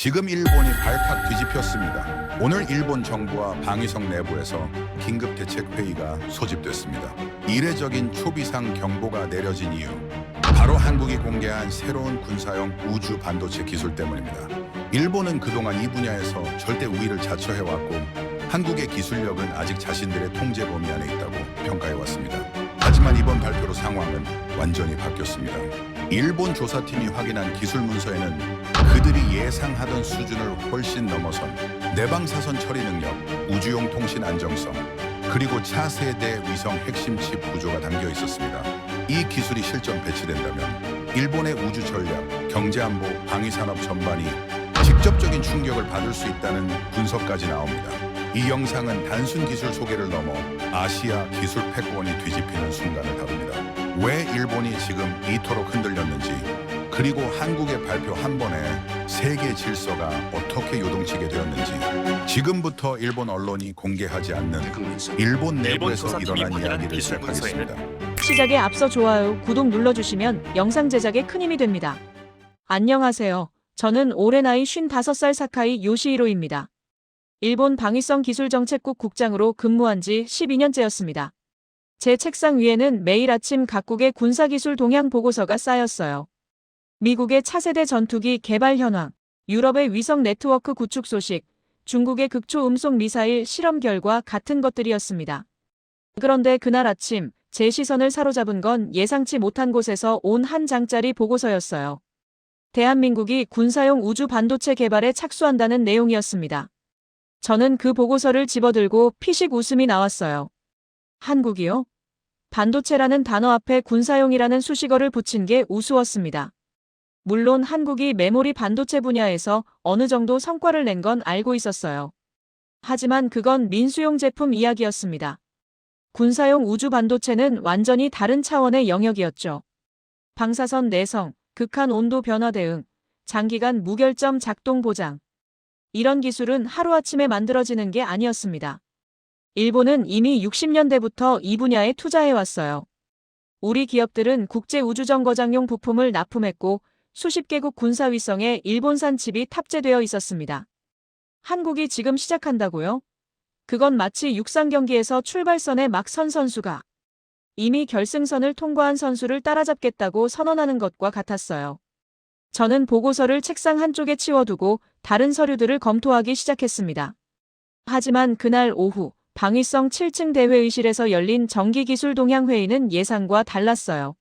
지금 일본이 발칵 뒤집혔습니다. 오늘 일본 정부와 방위성 내부에서 긴급 대책 회의가 소집됐습니다. 이례적인 초비상 경보가 내려진 이유, 바로 한국이 공개한 새로운 군사용 우주 반도체 기술 때문입니다. 일본은 그동안 이 분야에서 절대 우위를 자처해왔고 한국의 기술력은 아직 자신들의 통제 범위 안에 있다고 평가해왔습니다. 하지만 이번 발표로 상황은 완전히 바뀌었습니다. 일본 조사팀이 확인한 기술 문서에는 그들이 예상하던 수준을 훨씬 넘어선 내방사선 처리 능력, 우주용 통신 안정성, 그리고 차세대 위성 핵심 칩 구조가 담겨 있었습니다. 이 기술이 실전 배치된다면 일본의 우주 전략, 경제안보, 방위산업 전반이 직접적인 충격을 받을 수 있다는 분석까지 나옵니다. 이 영상은 단순 기술 소개를 넘어 아시아 기술 패권이 뒤집히는 순간을 다룹니다. 왜 일본이 지금 이토록 흔들렸는지, 그리고 한국의 발표 한 번에 세계 질서가 어떻게 요동치게 되었는지, 지금부터 일본 언론이 공개하지 않는 일본 내부에서 일어난 이야기를 시작하겠습니다. 시작에 앞서 좋아요, 구독 눌러주시면 영상 제작에 큰 힘이 됩니다. 안녕하세요. 저는 올해 나이 55살 사카이 요시히로입니다. 일본 방위성기술정책국 국장으로 근무한 지 12년째였습니다. 제 책상 위에는 매일 아침 각국의 군사기술 동향 보고서가 쌓였어요. 미국의 차세대 전투기 개발 현황, 유럽의 위성 네트워크 구축 소식, 중국의 극초 음속 미사일 실험 결과 같은 것들이었습니다. 그런데 그날 아침 제 시선을 사로잡은 건 예상치 못한 곳에서 온 한 장짜리 보고서였어요. 대한민국이 군사용 우주 반도체 개발에 착수한다는 내용이었습니다. 저는 그 보고서를 집어들고 피식 웃음이 나왔어요. 한국이요? 반도체라는 단어 앞에 군사용이라는 수식어를 붙인 게 우스웠습니다. 물론 한국이 메모리 반도체 분야에서 어느 정도 성과를 낸 건 알고 있었어요. 하지만 그건 민수용 제품 이야기였습니다. 군사용 우주 반도체는 완전히 다른 차원의 영역이었죠. 방사선 내성, 극한 온도 변화 대응, 장기간 무결점 작동 보장. 이런 기술은 하루아침에 만들어지는 게 아니었습니다. 일본은 이미 60년대부터 이 분야에 투자해왔어요. 우리 기업들은 국제우주정거장용 부품을 납품했고 수십 개국 군사위성에 일본산 칩이 탑재되어 있었습니다. 한국이 지금 시작한다고요? 그건 마치 육상 경기에서 출발선에 막 선 선수가 이미 결승선을 통과한 선수를 따라잡겠다고 선언하는 것과 같았어요. 저는 보고서를 책상 한쪽에 치워두고 다른 서류들을 검토하기 시작했습니다. 하지만 그날 오후 방위성 7층 대회의실에서 열린 정기기술 동향 회의는 예상과 달랐어요.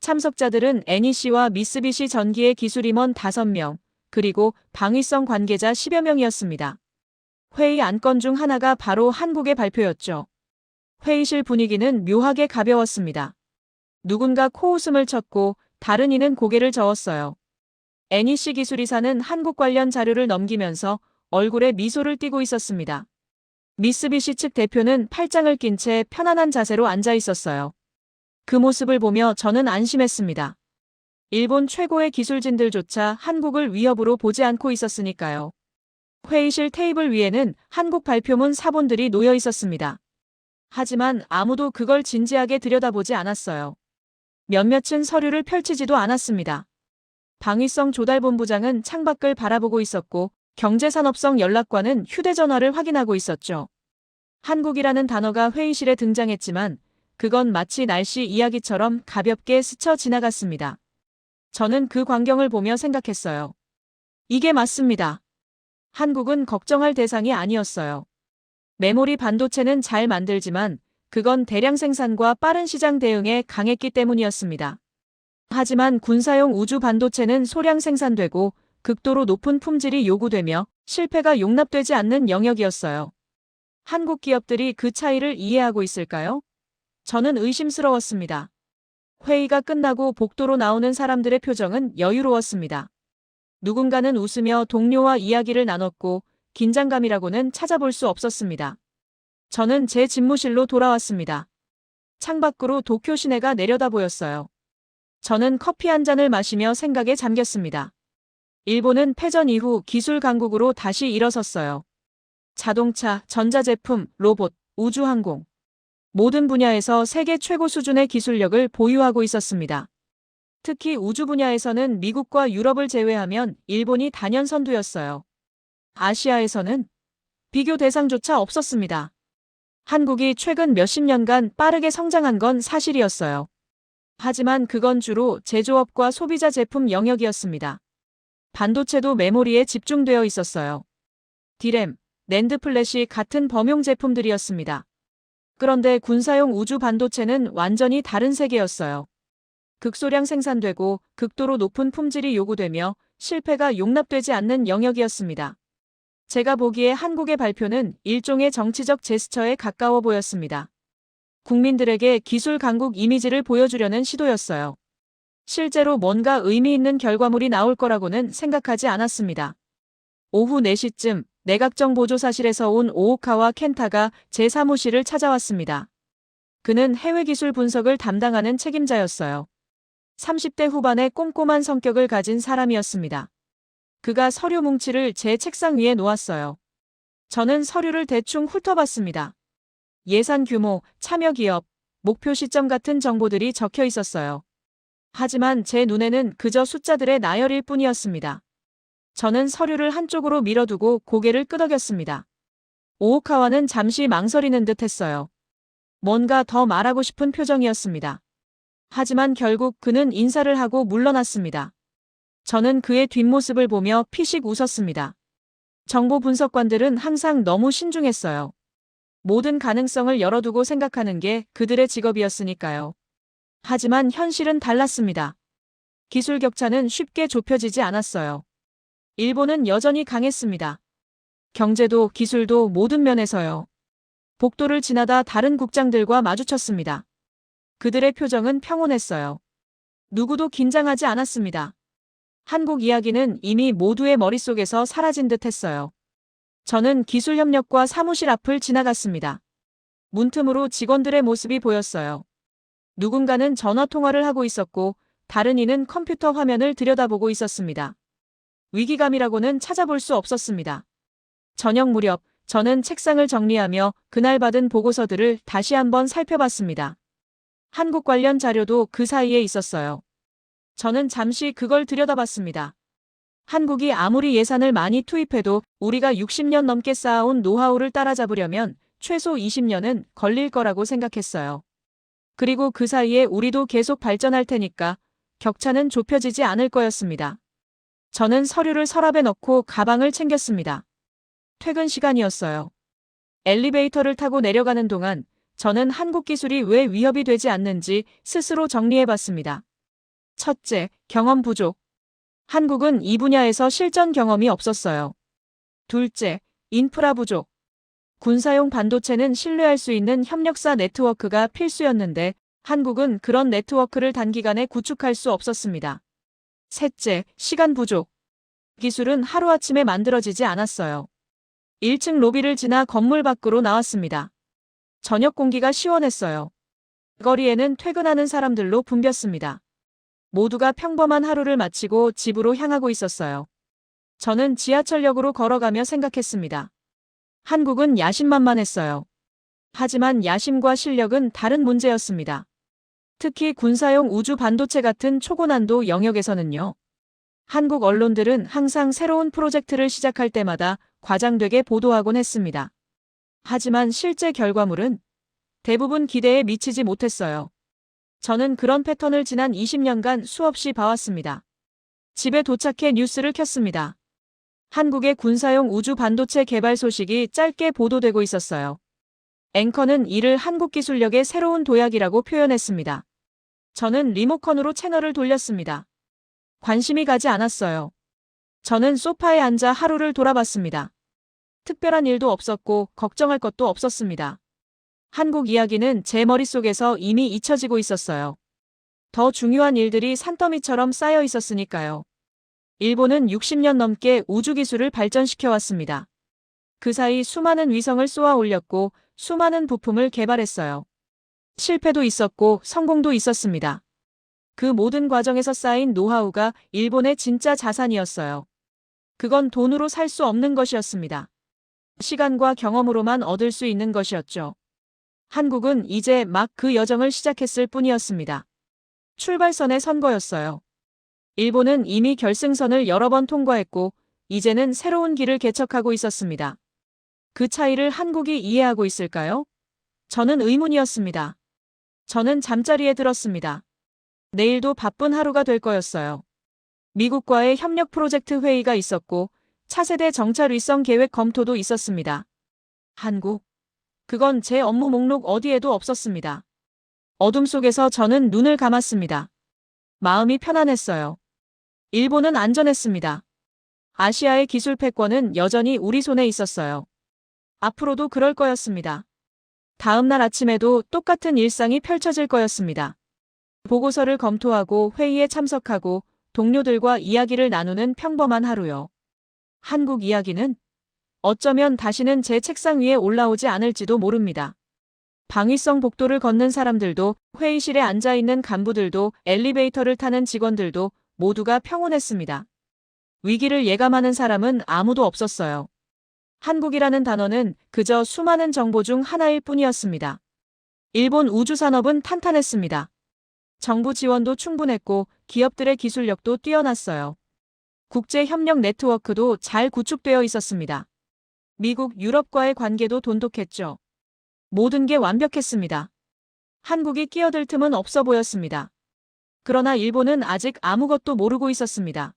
참석자들은 NEC와 미쓰비시 전기의 기술임원 5명, 그리고 방위성 관계자 10여 명이었습니다. 회의 안건 중 하나가 바로 한국의 발표였죠. 회의실 분위기는 묘하게 가벼웠습니다. 누군가 코웃음을 쳤고 다른 이는 고개를 저었어요. NEC 기술이사는 한국 관련 자료를 넘기면서 얼굴에 미소를 띠고 있었습니다. 미쓰비시 측 대표는 팔짱을 낀 채 편안한 자세로 앉아 있었어요. 그 모습을 보며 저는 안심했습니다. 일본 최고의 기술진들조차 한국을 위협으로 보지 않고 있었으니까요. 회의실 테이블 위에는 한국 발표문 사본들이 놓여 있었습니다. 하지만 아무도 그걸 진지하게 들여다보지 않았어요. 몇몇은 서류를 펼치지도 않았습니다. 방위성 조달본부장은 창밖을 바라보고 있었고 경제산업성 연락관은 휴대전화를 확인하고 있었죠. 한국이라는 단어가 회의실에 등장했지만 그건 마치 날씨 이야기처럼 가볍게 스쳐 지나갔습니다. 저는 그 광경을 보며 생각했어요. 이게 맞습니다. 한국은 걱정할 대상이 아니었어요. 메모리 반도체는 잘 만들지만 그건 대량 생산과 빠른 시장 대응에 강했기 때문이었습니다. 하지만 군사용 우주 반도체는 소량 생산되고 극도로 높은 품질이 요구되며 실패가 용납되지 않는 영역이었어요. 한국 기업들이 그 차이를 이해하고 있을까요? 저는 의심스러웠습니다. 회의가 끝나고 복도로 나오는 사람들의 표정은 여유로웠습니다. 누군가는 웃으며 동료와 이야기를 나눴고 긴장감이라고는 찾아볼 수 없었습니다. 저는 제 집무실로 돌아왔습니다. 창밖으로 도쿄 시내가 내려다 보였어요. 저는 커피 한 잔을 마시며 생각에 잠겼습니다. 일본은 패전 이후 기술 강국으로 다시 일어섰어요. 자동차, 전자제품, 로봇, 우주항공. 모든 분야에서 세계 최고 수준의 기술력을 보유하고 있었습니다. 특히 우주 분야에서는 미국과 유럽을 제외하면 일본이 단연 선두였어요. 아시아에서는 비교 대상조차 없었습니다. 한국이 최근 몇십 년간 빠르게 성장한 건 사실이었어요. 하지만 그건 주로 제조업과 소비자 제품 영역이었습니다. 반도체도 메모리에 집중되어 있었어요. 디램, 낸드 플래시 같은 범용 제품들이었습니다. 그런데 군사용 우주 반도체는 완전히 다른 세계였어요. 극소량 생산되고 극도로 높은 품질이 요구되며 실패가 용납되지 않는 영역이었습니다. 제가 보기에 한국의 발표는 일종의 정치적 제스처에 가까워 보였습니다. 국민들에게 기술 강국 이미지를 보여주려는 시도였어요. 실제로 뭔가 의미 있는 결과물이 나올 거라고는 생각하지 않았습니다. 오후 4시쯤 내각정보조사실에서 온 오오카와 켄타가 제 사무실을 찾아왔습니다. 그는 해외 기술 분석을 담당하는 책임자였어요. 30대 후반의 꼼꼼한 성격을 가진 사람이었습니다. 그가 서류 뭉치를 제 책상 위에 놓았어요. 저는 서류를 대충 훑어봤습니다. 예산 규모, 참여 기업, 목표 시점 같은 정보들이 적혀 있었어요. 하지만 제 눈에는 그저 숫자들의 나열일 뿐이었습니다. 저는 서류를 한쪽으로 밀어두고 고개를 끄덕였습니다. 오오카와는 잠시 망설이는 듯 했어요. 뭔가 더 말하고 싶은 표정이었습니다. 하지만 결국 그는 인사를 하고 물러났습니다. 저는 그의 뒷모습을 보며 피식 웃었습니다. 정보 분석관들은 항상 너무 신중했어요. 모든 가능성을 열어두고 생각하는 게 그들의 직업이었으니까요. 하지만 현실은 달랐습니다. 기술 격차는 쉽게 좁혀지지 않았어요. 일본은 여전히 강했습니다. 경제도 기술도 모든 면에서요. 복도를 지나다 다른 국장들과 마주쳤습니다. 그들의 표정은 평온했어요. 누구도 긴장하지 않았습니다. 한국 이야기는 이미 모두의 머릿속에서 사라진 듯 했어요. 저는 기술 협력과 사무실 앞을 지나갔습니다. 문틈으로 직원들의 모습이 보였어요. 누군가는 전화 통화를 하고 있었고 다른 이는 컴퓨터 화면을 들여다보고 있었습니다. 위기감이라고는 찾아볼 수 없었습니다. 저녁 무렵 저는 책상을 정리하며 그날 받은 보고서들을 다시 한번 살펴봤습니다. 한국 관련 자료도 그 사이에 있었어요. 저는 잠시 그걸 들여다봤습니다. 한국이 아무리 예산을 많이 투입해도 우리가 60년 넘게 쌓아온 노하우를 따라잡으려면 최소 20년은 걸릴 거라고 생각했어요. 그리고 그 사이에 우리도 계속 발전할 테니까 격차는 좁혀지지 않을 거였습니다. 저는 서류를 서랍에 넣고 가방을 챙겼습니다. 퇴근 시간이었어요. 엘리베이터를 타고 내려가는 동안 저는 한국 기술이 왜 위협이 되지 않는지 스스로 정리해봤습니다. 첫째, 경험 부족. 한국은 이 분야에서 실전 경험이 없었어요. 둘째, 인프라 부족. 군사용 반도체는 신뢰할 수 있는 협력사 네트워크가 필수였는데 한국은 그런 네트워크를 단기간에 구축할 수 없었습니다. 셋째, 시간 부족. 기술은 하루아침에 만들어지지 않았어요. 1층 로비를 지나 건물 밖으로 나왔습니다. 저녁 공기가 시원했어요. 거리에는 퇴근하는 사람들로 붐볐습니다. 모두가 평범한 하루를 마치고 집으로 향하고 있었어요. 저는 지하철역으로 걸어가며 생각했습니다. 한국은 야심만만했어요. 하지만 야심과 실력은 다른 문제였습니다. 특히 군사용 우주 반도체 같은 초고난도 영역에서는요. 한국 언론들은 항상 새로운 프로젝트를 시작할 때마다 과장되게 보도하곤 했습니다. 하지만 실제 결과물은 대부분 기대에 미치지 못했어요. 저는 그런 패턴을 지난 20년간 수없이 봐왔습니다. 집에 도착해 뉴스를 켰습니다. 한국의 군사용 우주 반도체 개발 소식이 짧게 보도되고 있었어요. 앵커는 이를 한국 기술력의 새로운 도약이라고 표현했습니다. 저는 리모컨으로 채널을 돌렸습니다. 관심이 가지 않았어요. 저는 소파에 앉아 하루를 돌아봤습니다. 특별한 일도 없었고 걱정할 것도 없었습니다. 한국 이야기는 제 머릿속에서 이미 잊혀지고 있었어요. 더 중요한 일들이 산더미처럼 쌓여 있었으니까요. 일본은 60년 넘게 우주기술을 발전시켜왔습니다. 그 사이 수많은 위성을 쏘아 올렸고 수많은 부품을 개발했어요. 실패도 있었고 성공도 있었습니다. 그 모든 과정에서 쌓인 노하우가 일본의 진짜 자산이었어요. 그건 돈으로 살 수 없는 것이었습니다. 시간과 경험으로만 얻을 수 있는 것이었죠. 한국은 이제 막 그 여정을 시작했을 뿐이었습니다. 출발선에 선 거였어요. 일본은 이미 결승선을 여러 번 통과했고 이제는 새로운 길을 개척하고 있었습니다. 그 차이를 한국이 이해하고 있을까요? 저는 의문이었습니다. 저는 잠자리에 들었습니다. 내일도 바쁜 하루가 될 거였어요. 미국과의 협력 프로젝트 회의가 있었고 차세대 정찰 위성 계획 검토도 있었습니다. 한국. 그건 제 업무 목록 어디에도 없었습니다. 어둠 속에서 저는 눈을 감았습니다. 마음이 편안했어요. 일본은 안전했습니다. 아시아의 기술 패권은 여전히 우리 손에 있었어요. 앞으로도 그럴 거였습니다. 다음 날 아침에도 똑같은 일상이 펼쳐질 거였습니다. 보고서를 검토하고 회의에 참석하고 동료들과 이야기를 나누는 평범한 하루요. 한국 이야기는 어쩌면 다시는 제 책상 위에 올라오지 않을지도 모릅니다. 방위성 복도를 걷는 사람들도, 회의실에 앉아있는 간부들도, 엘리베이터를 타는 직원들도 모두가 평온했습니다. 위기를 예감하는 사람은 아무도 없었어요. 한국이라는 단어는 그저 수많은 정보 중 하나일 뿐이었습니다. 일본 우주산업은 탄탄했습니다. 정부 지원도 충분했고 기업들의 기술력도 뛰어났어요. 국제협력 네트워크도 잘 구축되어 있었습니다. 미국, 유럽과의 관계도 돈독했죠. 모든 게 완벽했습니다. 한국이 끼어들 틈은 없어 보였습니다. 그러나 일본은 아직 아무것도 모르고 있었습니다.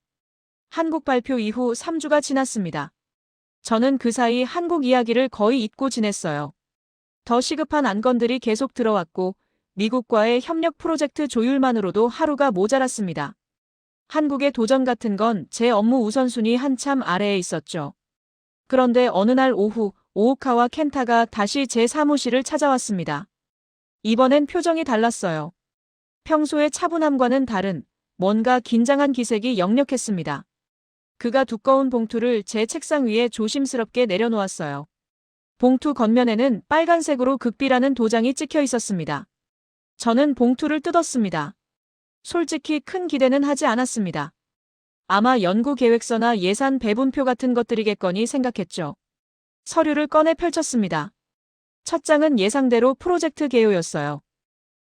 한국 발표 이후 3주가 지났습니다. 저는 그 사이 한국 이야기를 거의 잊고 지냈어요. 더 시급한 안건들이 계속 들어왔고 미국과의 협력 프로젝트 조율만으로도 하루가 모자랐습니다. 한국의 도전 같은 건 제 업무 우선순위 한참 아래에 있었죠. 그런데 어느 날 오후 오오카와 켄타가 다시 제 사무실을 찾아왔습니다. 이번엔 표정이 달랐어요. 평소의 차분함과는 다른 뭔가 긴장한 기색이 역력했습니다. 그가 두꺼운 봉투를 제 책상 위에 조심스럽게 내려놓았어요. 봉투 겉면에는 빨간색으로 극비라는 도장이 찍혀 있었습니다. 저는 봉투를 뜯었습니다. 솔직히 큰 기대는 하지 않았습니다. 아마 연구 계획서나 예산 배분표 같은 것들이겠거니 생각했죠. 서류를 꺼내 펼쳤습니다. 첫 장은 예상대로 프로젝트 개요였어요.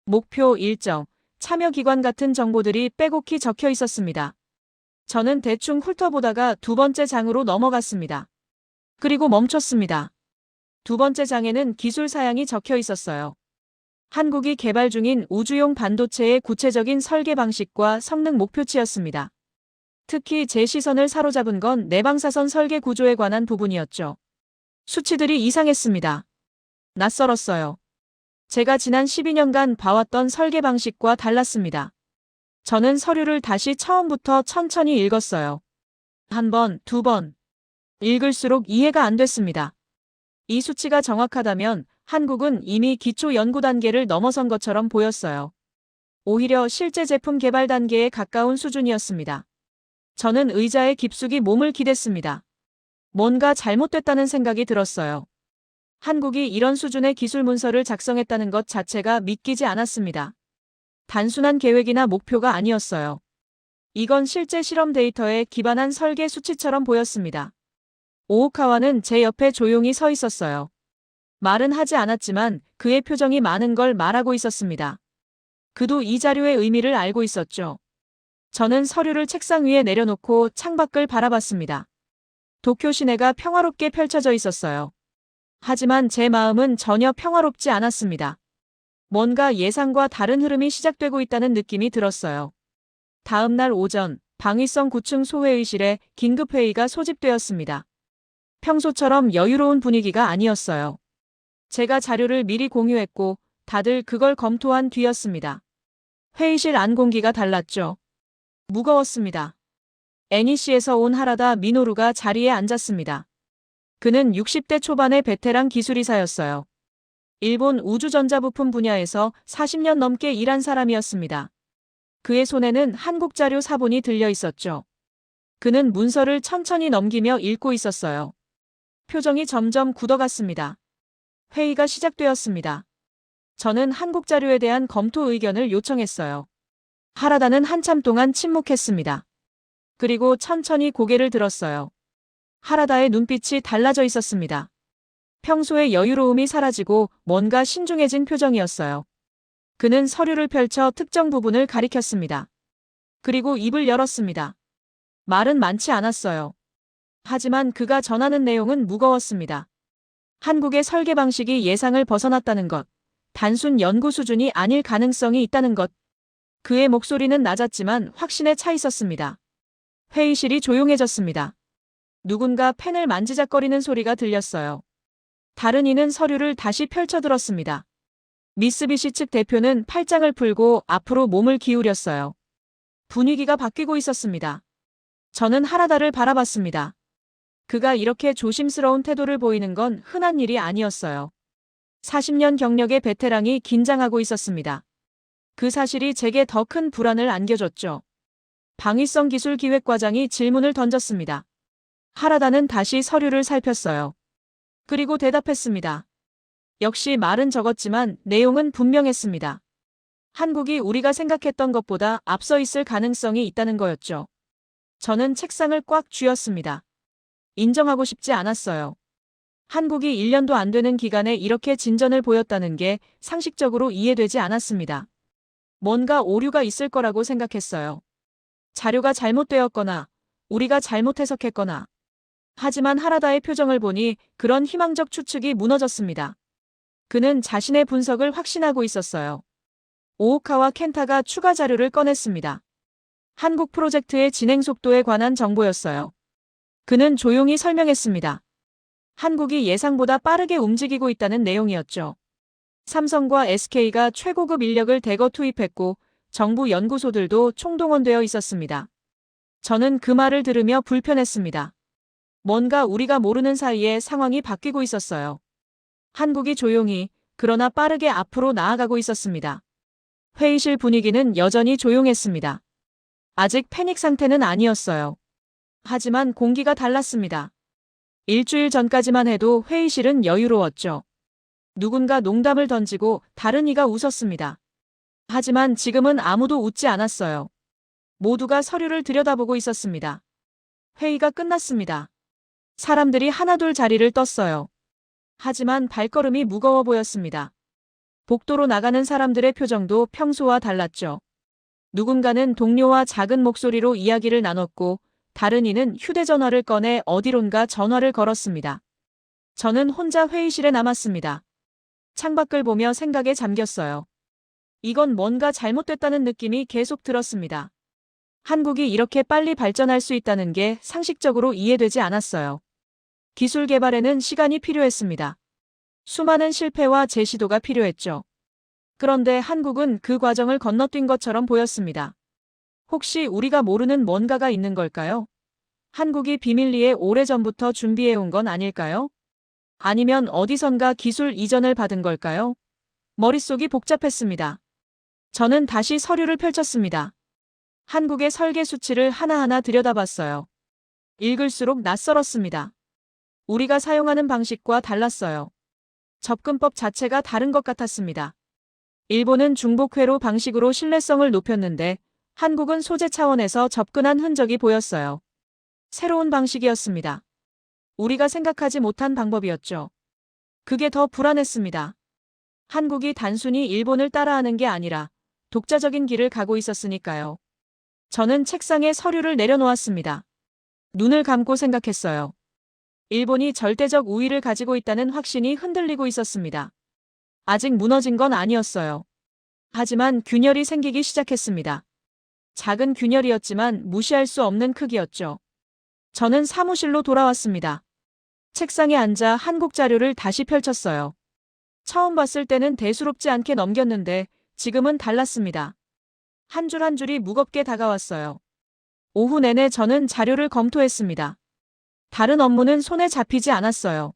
목표, 일정, 참여 기관 같은 정보들이 빼곡히 적혀 있었습니다. 저는 대충 훑어보다가 두 번째 장으로 넘어갔습니다. 그리고 멈췄습니다. 두 번째 장에는 기술 사양이 적혀 있었어요. 한국이 개발 중인 우주용 반도체의 구체적인 설계 방식과 성능 목표치였습니다. 특히 제 시선을 사로잡은 건 내방사선 설계 구조에 관한 부분이었죠. 수치들이 이상했습니다. 낯설었어요. 제가 지난 12년간 봐왔던 설계 방식과 달랐습니다. 저는 서류를 다시 처음부터 천천히 읽었어요. 한 번, 두 번. 읽을수록 이해가 안 됐습니다. 이 수치가 정확하다면 한국은 이미 기초 연구 단계를 넘어선 것처럼 보였어요. 오히려 실제 제품 개발 단계에 가까운 수준이었습니다. 저는 의자에 깊숙이 몸을 기댔습니다. 뭔가 잘못됐다는 생각이 들었어요. 한국이 이런 수준의 기술 문서를 작성했다는 것 자체가 믿기지 않았습니다. 단순한 계획이나 목표가 아니었어요. 이건 실제 실험 데이터에 기반한 설계 수치처럼 보였습니다. 오오카와는 제 옆에 조용히 서 있었어요. 말은 하지 않았지만 그의 표정이 많은 걸 말하고 있었습니다. 그도 이 자료의 의미를 알고 있었죠. 저는 서류를 책상 위에 내려놓고 창밖을 바라봤습니다. 도쿄 시내가 평화롭게 펼쳐져 있었어요. 하지만 제 마음은 전혀 평화롭지 않았습니다. 뭔가 예상과 다른 흐름이 시작되고 있다는 느낌이 들었어요. 다음 날 오전, 방위성 9층 소회의실에 긴급회의가 소집되었습니다. 평소처럼 여유로운 분위기가 아니었어요. 제가 자료를 미리 공유했고 다들 그걸 검토한 뒤였습니다. 회의실 안 공기가 달랐죠. 무거웠습니다. NEC에서 온 하라다 미노루가 자리에 앉았습니다. 그는 60대 초반의 베테랑 기술이사였어요. 일본 우주전자부품 분야에서 40년 넘게 일한 사람이었습니다. 그의 손에는 한국 자료 사본이 들려 있었죠. 그는 문서를 천천히 넘기며 읽고 있었어요. 표정이 점점 굳어갔습니다. 회의가 시작되었습니다. 저는 한국 자료에 대한 검토 의견을 요청했어요. 하라다는 한참 동안 침묵했습니다. 그리고 천천히 고개를 들었어요. 하라다의 눈빛이 달라져 있었습니다. 평소의 여유로움이 사라지고 뭔가 신중해진 표정이었어요. 그는 서류를 펼쳐 특정 부분을 가리켰습니다. 그리고 입을 열었습니다. 말은 많지 않았어요. 하지만 그가 전하는 내용은 무거웠습니다. 한국의 설계 방식이 예상을 벗어났다는 것, 단순 연구 수준이 아닐 가능성이 있다는 것. 그의 목소리는 낮았지만 확신에 차 있었습니다. 회의실이 조용해졌습니다. 누군가 펜을 만지작거리는 소리가 들렸어요. 다른 이는 서류를 다시 펼쳐들었습니다. 미쓰비시 측 대표는 팔짱을 풀고 앞으로 몸을 기울였어요. 분위기가 바뀌고 있었습니다. 저는 하라다를 바라봤습니다. 그가 이렇게 조심스러운 태도를 보이는 건 흔한 일이 아니었어요. 40년 경력의 베테랑이 긴장하고 있었습니다. 그 사실이 제게 더 큰 불안을 안겨줬죠. 방위성 기술 기획과장이 질문을 던졌습니다. 하라다는 다시 서류를 살폈어요. 그리고 대답했습니다. 역시 말은 적었지만 내용은 분명했습니다. 한국이 우리가 생각했던 것보다 앞서 있을 가능성이 있다는 거였죠. 저는 책상을 꽉 쥐었습니다. 인정하고 싶지 않았어요. 한국이 1년도 안 되는 기간에 이렇게 진전을 보였다는 게 상식적으로 이해되지 않았습니다. 뭔가 오류가 있을 거라고 생각했어요. 자료가 잘못되었거나 우리가 잘못 해석했거나. 하지만 하라다의 표정을 보니 그런 희망적 추측이 무너졌습니다. 그는 자신의 분석을 확신하고 있었어요. 오오카와 켄타가 추가 자료를 꺼냈습니다. 한국 프로젝트의 진행 속도에 관한 정보였어요. 그는 조용히 설명했습니다. 한국이 예상보다 빠르게 움직이고 있다는 내용이었죠. 삼성과 SK가 최고급 인력을 대거 투입했고 정부 연구소들도 총동원되어 있었습니다. 저는 그 말을 들으며 불편했습니다. 뭔가 우리가 모르는 사이에 상황이 바뀌고 있었어요. 한국이 조용히 그러나 빠르게 앞으로 나아가고 있었습니다. 회의실 분위기는 여전히 조용했습니다. 아직 패닉 상태는 아니었어요. 하지만 공기가 달랐습니다. 일주일 전까지만 해도 회의실은 여유로웠죠. 누군가 농담을 던지고 다른 이가 웃었습니다. 하지만 지금은 아무도 웃지 않았어요. 모두가 서류를 들여다보고 있었습니다. 회의가 끝났습니다. 사람들이 하나둘 자리를 떴어요. 하지만 발걸음이 무거워 보였습니다. 복도로 나가는 사람들의 표정도 평소와 달랐죠. 누군가는 동료와 작은 목소리로 이야기를 나눴고 다른 이는 휴대전화를 꺼내 어디론가 전화를 걸었습니다. 저는 혼자 회의실에 남았습니다. 창밖을 보며 생각에 잠겼어요. 이건 뭔가 잘못됐다는 느낌이 계속 들었습니다. 한국이 이렇게 빨리 발전할 수 있다는 게 상식적으로 이해되지 않았어요. 기술 개발에는 시간이 필요했습니다. 수많은 실패와 재시도가 필요했죠. 그런데 한국은 그 과정을 건너뛴 것처럼 보였습니다. 혹시 우리가 모르는 뭔가가 있는 걸까요? 한국이 비밀리에 오래전부터 준비해온 건 아닐까요? 아니면 어디선가 기술 이전을 받은 걸까요? 머릿속이 복잡했습니다. 저는 다시 서류를 펼쳤습니다. 한국의 설계 수치를 하나하나 들여다봤어요. 읽을수록 낯설었습니다. 우리가 사용하는 방식과 달랐어요. 접근법 자체가 다른 것 같았습니다. 일본은 중복회로 방식으로 신뢰성을 높였는데 한국은 소재 차원에서 접근한 흔적이 보였어요. 새로운 방식이었습니다. 우리가 생각하지 못한 방법이었죠. 그게 더 불안했습니다. 한국이 단순히 일본을 따라하는 게 아니라 독자적인 길을 가고 있었으니까요. 저는 책상에 서류를 내려놓았습니다. 눈을 감고 생각했어요. 일본이 절대적 우위를 가지고 있다는 확신이 흔들리고 있었습니다. 아직 무너진 건 아니었어요. 하지만 균열이 생기기 시작했습니다. 작은 균열이었지만 무시할 수 없는 크기였죠. 저는 사무실로 돌아왔습니다. 책상에 앉아 한국 자료를 다시 펼쳤어요. 처음 봤을 때는 대수롭지 않게 넘겼는데 지금은 달랐습니다. 한 줄 한 줄이 무겁게 다가왔어요. 오후 내내 저는 자료를 검토했습니다. 다른 업무는 손에 잡히지 않았어요.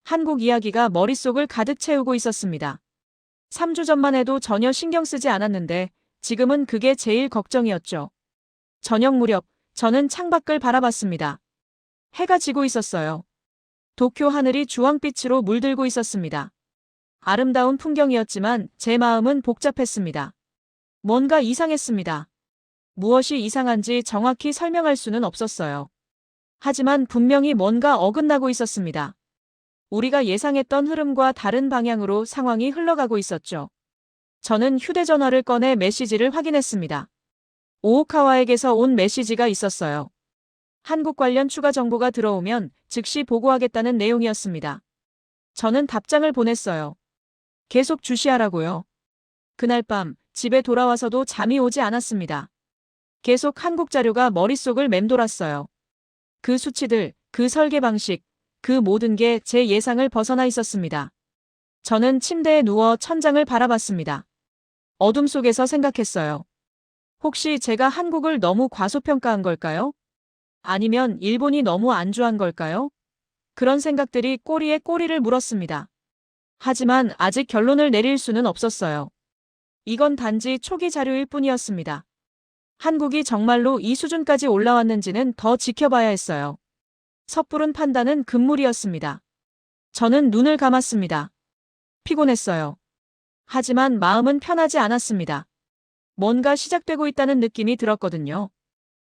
한국 이야기가 머릿속을 가득 채우고 있었습니다. 3주 전만 해도 전혀 신경 쓰지 않았는데 지금은 그게 제일 걱정이었죠. 저녁 무렵 저는 창밖을 바라봤습니다. 해가 지고 있었어요. 도쿄 하늘이 주황빛으로 물들고 있었습니다. 아름다운 풍경이었지만 제 마음은 복잡했습니다. 뭔가 이상했습니다. 무엇이 이상한지 정확히 설명할 수는 없었어요. 하지만 분명히 뭔가 어긋나고 있었습니다. 우리가 예상했던 흐름과 다른 방향으로 상황이 흘러가고 있었죠. 저는 휴대전화를 꺼내 메시지를 확인했습니다. 오오카와에게서 온 메시지가 있었어요. 한국 관련 추가 정보가 들어오면 즉시 보고하겠다는 내용이었습니다. 저는 답장을 보냈어요. 계속 주시하라고요. 그날 밤 집에 돌아와서도 잠이 오지 않았습니다. 계속 한국 자료가 머릿속을 맴돌았어요. 그 수치들, 그 설계 방식, 그 모든 게 제 예상을 벗어나 있었습니다. 저는 침대에 누워 천장을 바라봤습니다. 어둠 속에서 생각했어요. 혹시 제가 한국을 너무 과소평가한 걸까요? 아니면 일본이 너무 안주한 걸까요? 그런 생각들이 꼬리에 꼬리를 물었습니다. 하지만 아직 결론을 내릴 수는 없었어요. 이건 단지 초기 자료일 뿐이었습니다. 한국이 정말로 이 수준까지 올라왔는지는 더 지켜봐야 했어요. 섣부른 판단은 금물이었습니다. 저는 눈을 감았습니다. 피곤했어요. 하지만 마음은 편하지 않았습니다. 뭔가 시작되고 있다는 느낌이 들었거든요.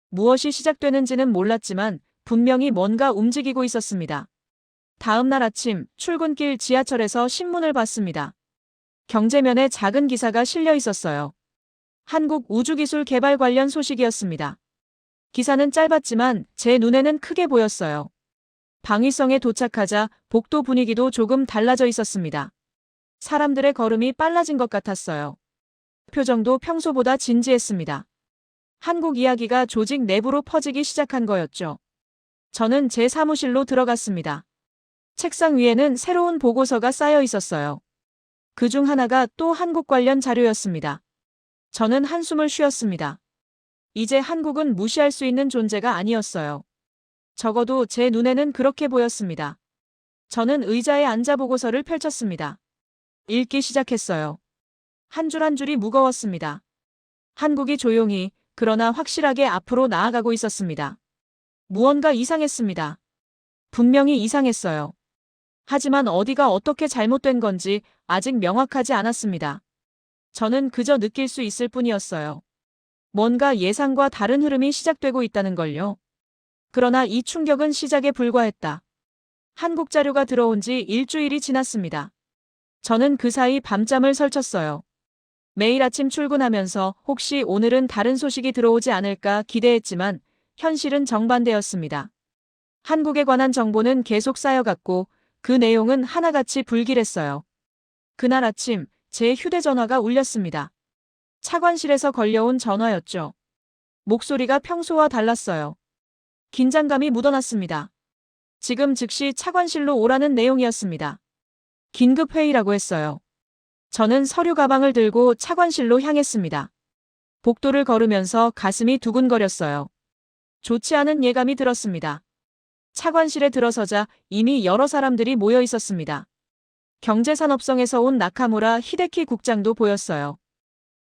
무엇이 시작되는지는 몰랐지만 분명히 뭔가 움직이고 있었습니다. 다음 날 아침 출근길 지하철에서 신문을 봤습니다. 경제면에 작은 기사가 실려 있었어요. 한국 우주기술 개발 관련 소식이었습니다. 기사는 짧았지만 제 눈에는 크게 보였어요. 방위성에 도착하자 복도 분위기도 조금 달라져 있었습니다. 사람들의 걸음이 빨라진 것 같았어요. 표정도 평소보다 진지했습니다. 한국 이야기가 조직 내부로 퍼지기 시작한 거였죠. 저는 제 사무실로 들어갔습니다. 책상 위에는 새로운 보고서가 쌓여 있었어요. 그중 하나가 또 한국 관련 자료였습니다. 저는 한숨을 쉬었습니다. 이제 한국은 무시할 수 있는 존재가 아니었어요. 적어도 제 눈에는 그렇게 보였습니다. 저는 의자에 앉아 보고서를 펼쳤습니다. 읽기 시작했어요. 한 줄 한 줄이 무거웠습니다. 한국이 조용히, 그러나 확실하게 앞으로 나아가고 있었습니다. 무언가 이상했습니다. 분명히 이상했어요. 하지만 어디가 어떻게 잘못된 건지 아직 명확하지 않았습니다. 저는 그저 느낄 수 있을 뿐이었어요. 뭔가 예상과 다른 흐름이 시작되고 있다는 걸요. 그러나 이 충격은 시작에 불과했다. 한국 자료가 들어온 지 일주일이 지났습니다. 저는 그 사이 밤잠을 설쳤어요. 매일 아침 출근하면서 혹시 오늘은 다른 소식이 들어오지 않을까 기대했지만 현실은 정반대였습니다. 한국에 관한 정보는 계속 쌓여갔고 그 내용은 하나같이 불길했어요. 그날 아침 제 휴대전화가 울렸습니다. 차관실에서 걸려온 전화였죠. 목소리가 평소와 달랐어요. 긴장감이 묻어났습니다. 지금 즉시 차관실로 오라는 내용이었습니다. 긴급 회의라고 했어요. 저는 서류 가방을 들고 차관실로 향했습니다. 복도를 걸으면서 가슴이 두근거렸어요. 좋지 않은 예감이 들었습니다. 차관실에 들어서자 이미 여러 사람들이 모여 있었습니다. 경제산업성에서 온 나카무라 히데키 국장도 보였어요.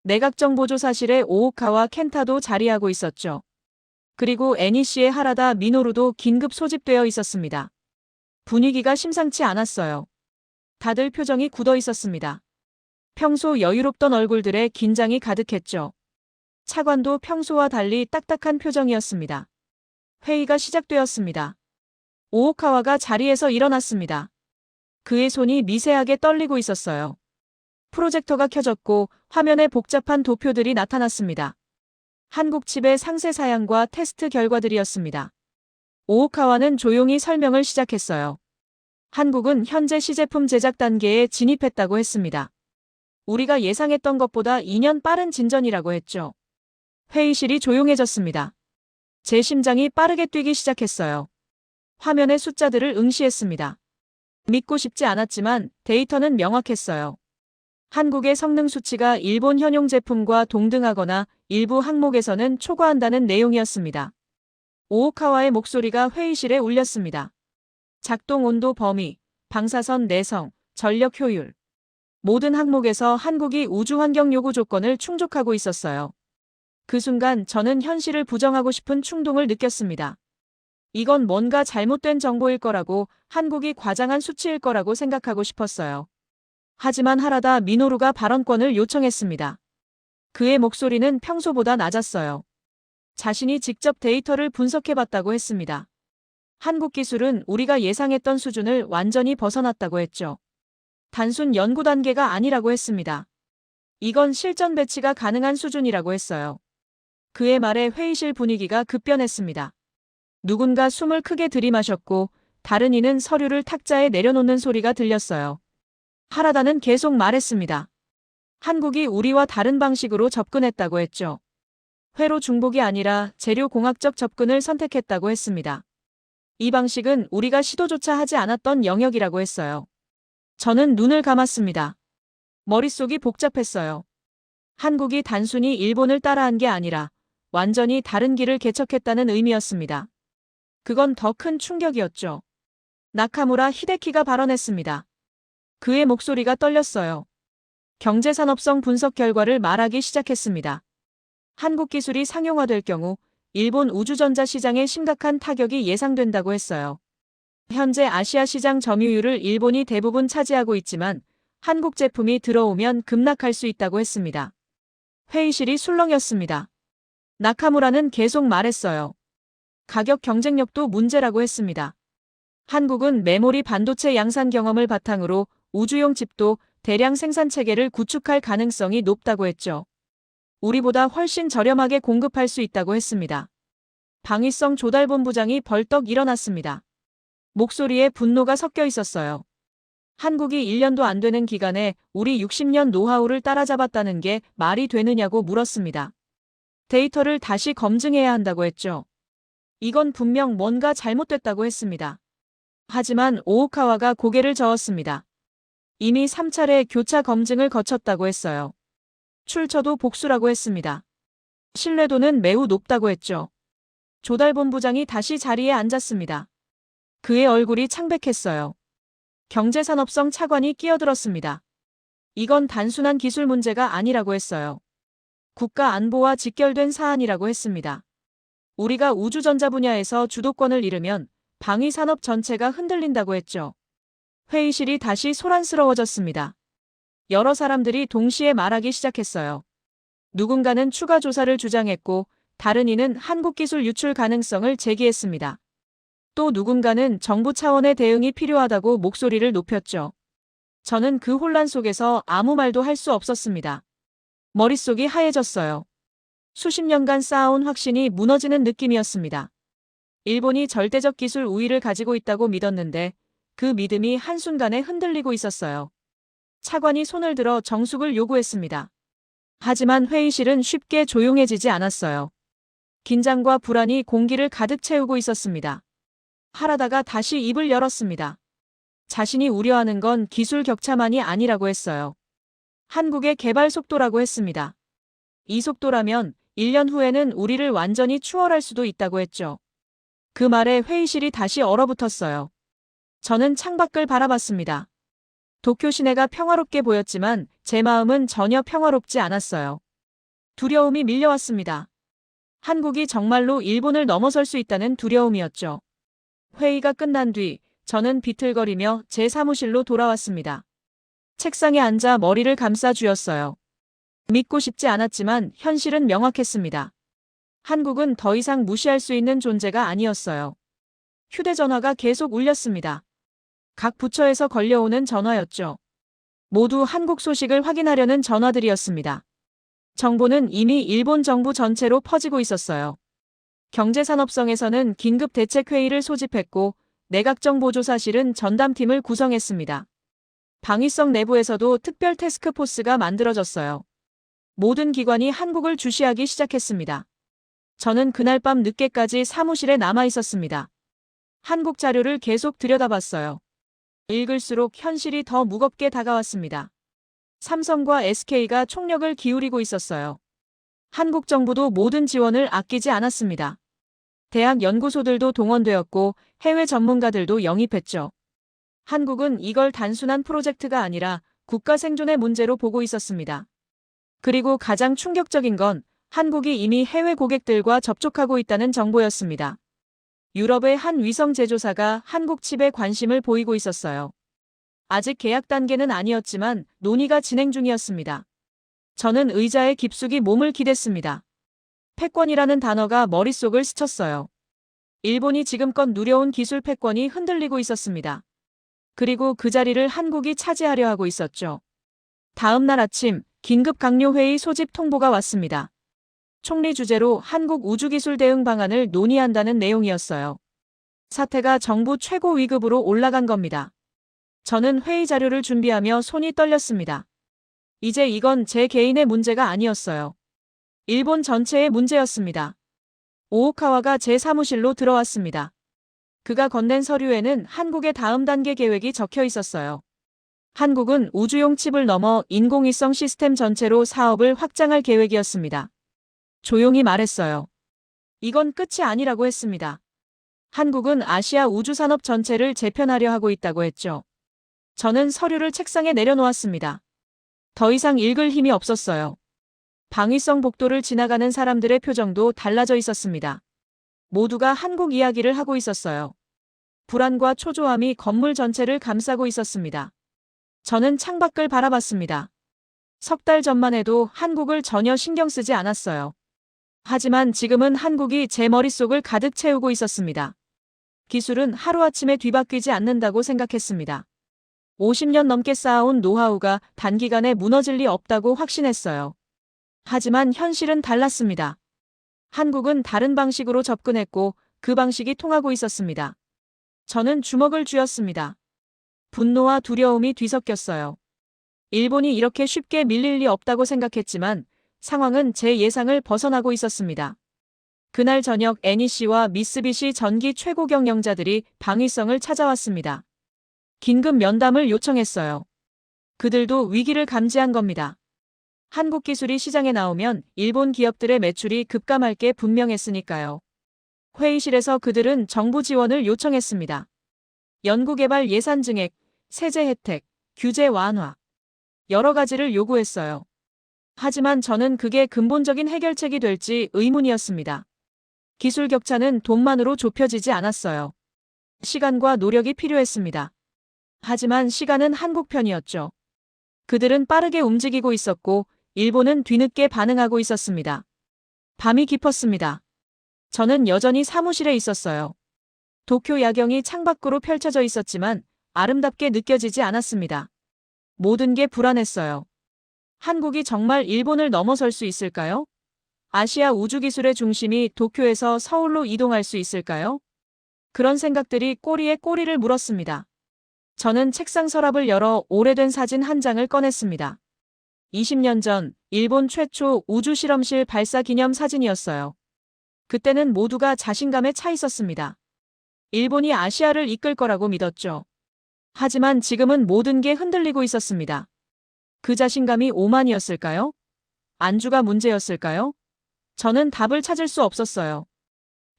내각정보조사실의 오오카와 켄타도 자리하고 있었죠. 그리고 NEC의 하라다 미노루도 긴급 소집되어 있었습니다. 분위기가 심상치 않았어요. 다들 표정이 굳어 있었습니다. 평소 여유롭던 얼굴들에 긴장이 가득했죠. 차관도 평소와 달리 딱딱한 표정이었습니다. 회의가 시작되었습니다. 오오카와가 자리에서 일어났습니다. 그의 손이 미세하게 떨리고 있었어요. 프로젝터가 켜졌고 화면에 복잡한 도표들이 나타났습니다. 한국칩의 상세 사양과 테스트 결과들이었습니다. 오오카와는 조용히 설명을 시작했어요. 한국은 현재 시제품 제작 단계에 진입했다고 했습니다. 우리가 예상했던 것보다 2년 빠른 진전이라고 했죠. 회의실이 조용해졌습니다. 제 심장이 빠르게 뛰기 시작했어요. 화면의 숫자들을 응시했습니다. 믿고 싶지 않았지만 데이터는 명확했어요. 한국의 성능 수치가 일본 현용 제품과 동등하거나 일부 항목에서는 초과한다는 내용이었습니다. 오오카와의 목소리가 회의실에 울렸습니다. 작동 온도 범위, 방사선 내성, 전력 효율. 모든 항목에서 한국이 우주 환경 요구 조건을 충족하고 있었어요. 그 순간 저는 현실을 부정하고 싶은 충동을 느꼈습니다. 이건 뭔가 잘못된 정보일 거라고, 한국이 과장한 수치일 거라고 생각하고 싶었어요. 하지만 하라다 미노루가 발언권을 요청했습니다. 그의 목소리는 평소보다 낮았어요. 자신이 직접 데이터를 분석해봤다고 했습니다. 한국 기술은 우리가 예상했던 수준을 완전히 벗어났다고 했죠. 단순 연구 단계가 아니라고 했습니다. 이건 실전 배치가 가능한 수준이라고 했어요. 그의 말에 회의실 분위기가 급변했습니다. 누군가 숨을 크게 들이마셨고 다른 이는 서류를 탁자에 내려놓는 소리가 들렸어요. 하라다는 계속 말했습니다. 한국이 우리와 다른 방식으로 접근했다고 했죠. 회로 중복이 아니라 재료 공학적 접근을 선택했다고 했습니다. 이 방식은 우리가 시도조차 하지 않았던 영역이라고 했어요. 저는 눈을 감았습니다. 머릿속이 복잡했어요. 한국이 단순히 일본을 따라한 게 아니라 완전히 다른 길을 개척했다는 의미였습니다. 그건 더 큰 충격이었죠. 나카무라 히데키가 발언했습니다. 그의 목소리가 떨렸어요. 경제산업성 분석 결과를 말하기 시작했습니다. 한국 기술이 상용화될 경우 일본 우주전자 시장에 심각한 타격이 예상된다고 했어요. 현재 아시아 시장 점유율을 일본이 대부분 차지하고 있지만 한국 제품이 들어오면 급락할 수 있다고 했습니다. 회의실이 술렁였습니다. 나카무라는 계속 말했어요. 가격 경쟁력도 문제라고 했습니다. 한국은 메모리 반도체 양산 경험을 바탕으로 우주용 칩도 대량 생산 체계를 구축할 가능성이 높다고 했죠. 우리보다 훨씬 저렴하게 공급할 수 있다고 했습니다. 방위성 조달본부장이 벌떡 일어났습니다. 목소리에 분노가 섞여 있었어요. 한국이 1년도 안 되는 기간에 우리 60년 노하우를 따라잡았다는 게 말이 되느냐고 물었습니다. 데이터를 다시 검증해야 한다고 했죠. 이건 분명 뭔가 잘못됐다고 했습니다. 하지만 오오카와가 고개를 저었습니다. 이미 3차례 교차 검증을 거쳤다고 했어요. 출처도 복수라고 했습니다. 신뢰도는 매우 높다고 했죠. 조달본부장이 다시 자리에 앉았습니다. 그의 얼굴이 창백했어요. 경제산업성 차관이 끼어들었습니다. 이건 단순한 기술 문제가 아니라고 했어요. 국가 안보와 직결된 사안이라고 했습니다. 우리가 우주전자 분야에서 주도권을 잃으면 방위산업 전체가 흔들린다고 했죠. 회의실이 다시 소란스러워졌습니다. 여러 사람들이 동시에 말하기 시작했어요. 누군가는 추가 조사를 주장했고 다른 이는 한국 기술 유출 가능성을 제기했습니다. 또 누군가는 정부 차원의 대응이 필요하다고 목소리를 높였죠. 저는 그 혼란 속에서 아무 말도 할 수 없었습니다. 머릿속이 하얘졌어요. 수십 년간 쌓아온 확신이 무너지는 느낌이었습니다. 일본이 절대적 기술 우위를 가지고 있다고 믿었는데 그 믿음이 한순간에 흔들리고 있었어요. 차관이 손을 들어 정숙을 요구했습니다. 하지만 회의실은 쉽게 조용해지지 않았어요. 긴장과 불안이 공기를 가득 채우고 있었습니다. 하라다가 다시 입을 열었습니다. 자신이 우려하는 건 기술 격차만이 아니라고 했어요. 한국의 개발 속도라고 했습니다. 이 속도라면 1년 후에는 우리를 완전히 추월할 수도 있다고 했죠. 그 말에 회의실이 다시 얼어붙었어요. 저는 창밖을 바라봤습니다. 도쿄 시내가 평화롭게 보였지만 제 마음은 전혀 평화롭지 않았어요. 두려움이 밀려왔습니다. 한국이 정말로 일본을 넘어설 수 있다는 두려움이었죠. 회의가 끝난 뒤 저는 비틀거리며 제 사무실로 돌아왔습니다. 책상에 앉아 머리를 감싸 쥐었어요. 믿고 싶지 않았지만 현실은 명확했습니다. 한국은 더 이상 무시할 수 있는 존재가 아니었어요. 휴대전화가 계속 울렸습니다. 각 부처에서 걸려오는 전화였죠. 모두 한국 소식을 확인하려는 전화들이었습니다. 정보는 이미 일본 정부 전체로 퍼지고 있었어요. 경제산업성에서는 긴급대책회의를 소집했고 내각정보조사실은 전담팀을 구성했습니다. 방위성 내부에서도 특별 태스크포스가 만들어졌어요. 모든 기관이 한국을 주시하기 시작했습니다. 저는 그날 밤 늦게까지 사무실에 남아 있었습니다. 한국 자료를 계속 들여다봤어요. 읽을수록 현실이 더 무겁게 다가왔습니다. 삼성과 SK가 총력을 기울이고 있었어요. 한국 정부도 모든 지원을 아끼지 않았습니다. 대학 연구소들도 동원되었고 해외 전문가들도 영입했죠. 한국은 이걸 단순한 프로젝트가 아니라 국가 생존의 문제로 보고 있었습니다. 그리고 가장 충격적인 건 한국이 이미 해외 고객들과 접촉하고 있다는 정보였습니다. 유럽의 한 위성 제조사가 한국 칩에 관심을 보이고 있었어요. 아직 계약 단계는 아니었지만 논의가 진행 중이었습니다. 저는 의자에 깊숙이 몸을 기댔습니다. 패권이라는 단어가 머릿속을 스쳤어요. 일본이 지금껏 누려온 기술 패권이 흔들리고 있었습니다. 그리고 그 자리를 한국이 차지하려 하고 있었죠. 다음 날 아침 긴급 강요회의 소집 통보가 왔습니다. 총리 주재로 한국 우주기술 대응 방안을 논의한다는 내용이었어요. 사태가 정부 최고 위급으로 올라간 겁니다. 저는 회의 자료를 준비하며 손이 떨렸습니다. 이제 이건 제 개인의 문제가 아니었어요. 일본 전체의 문제였습니다. 오오카와가 제 사무실로 들어왔습니다. 그가 건넨 서류에는 한국의 다음 단계 계획이 적혀 있었어요. 한국은 우주용 칩을 넘어 인공위성 시스템 전체로 사업을 확장할 계획이었습니다. 조용히 말했어요. 이건 끝이 아니라고 했습니다. 한국은 아시아 우주산업 전체를 재편하려 하고 있다고 했죠. 저는 서류를 책상에 내려놓았습니다. 더 이상 읽을 힘이 없었어요. 방위성 복도를 지나가는 사람들의 표정도 달라져 있었습니다. 모두가 한국 이야기를 하고 있었어요. 불안과 초조함이 건물 전체를 감싸고 있었습니다. 저는 창밖을 바라봤습니다. 석 달 전만 해도 한국을 전혀 신경 쓰지 않았어요. 하지만 지금은 한국이 제 머릿속을 가득 채우고 있었습니다. 기술은 하루아침에 뒤바뀌지 않는다고 생각했습니다. 50년 넘게 쌓아온 노하우가 단기간에 무너질 리 없다고 확신했어요. 하지만 현실은 달랐습니다. 한국은 다른 방식으로 접근했고 그 방식이 통하고 있었습니다. 저는 주먹을 쥐었습니다. 분노와 두려움이 뒤섞였어요. 일본이 이렇게 쉽게 밀릴 리 없다고 생각했지만 상황은 제 예상을 벗어나고 있었습니다. 그날 저녁 NEC와 미쓰비시 전기 최고 경영자들이 방위성을 찾아왔습니다. 긴급 면담을 요청했어요. 그들도 위기를 감지한 겁니다. 한국 기술이 시장에 나오면 일본 기업들의 매출이 급감할 게 분명했으니까요. 회의실에서 그들은 정부 지원을 요청했습니다. 연구개발 예산 증액, 세제 혜택, 규제 완화. 여러 가지를 요구했어요. 하지만 저는 그게 근본적인 해결책이 될지 의문이었습니다. 기술 격차는 돈만으로 좁혀지지 않았어요. 시간과 노력이 필요했습니다. 하지만 시간은 한국 편이었죠. 그들은 빠르게 움직이고 있었고 일본은 뒤늦게 반응하고 있었습니다. 밤이 깊었습니다. 저는 여전히 사무실에 있었어요. 도쿄 야경이 창밖으로 펼쳐져 있었지만 아름답게 느껴지지 않았습니다. 모든 게 불안했어요. 한국이 정말 일본을 넘어설 수 있을까요? 아시아 우주기술의 중심이 도쿄에서 서울로 이동할 수 있을까요? 그런 생각들이 꼬리에 꼬리를 물었습니다. 저는 책상 서랍을 열어 오래된 사진 한 장을 꺼냈습니다. 20년 전 일본 최초 우주실험실 발사 기념 사진이었어요. 그때는 모두가 자신감에 차 있었습니다. 일본이 아시아를 이끌 거라고 믿었죠. 하지만 지금은 모든 게 흔들리고 있었습니다. 그 자신감이 오만이었을까요? 안주가 문제였을까요? 저는 답을 찾을 수 없었어요.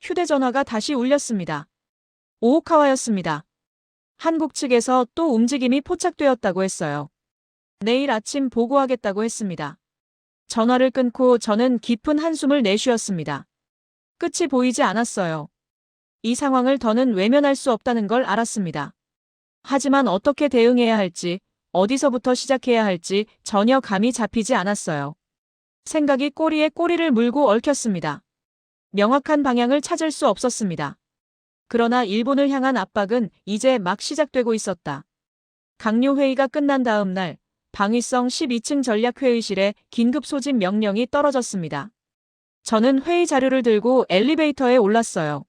휴대전화가 다시 울렸습니다. 오오카와였습니다. 한국 측에서 또 움직임이 포착되었다고 했어요. 내일 아침 보고하겠다고 했습니다. 전화를 끊고 저는 깊은 한숨을 내쉬었습니다. 끝이 보이지 않았어요. 이 상황을 더는 외면할 수 없다는 걸 알았습니다. 하지만 어떻게 대응해야 할지, 어디서부터 시작해야 할지 전혀 감이 잡히지 않았어요. 생각이 꼬리에 꼬리를 물고 얽혔습니다. 명확한 방향을 찾을 수 없었습니다. 그러나 일본을 향한 압박은 이제 막 시작되고 있었다. 강요회의가 끝난 다음 날, 방위성 12층 전략회의실에 긴급 소집 명령이 떨어졌습니다. 저는 회의 자료를 들고 엘리베이터에 올랐어요.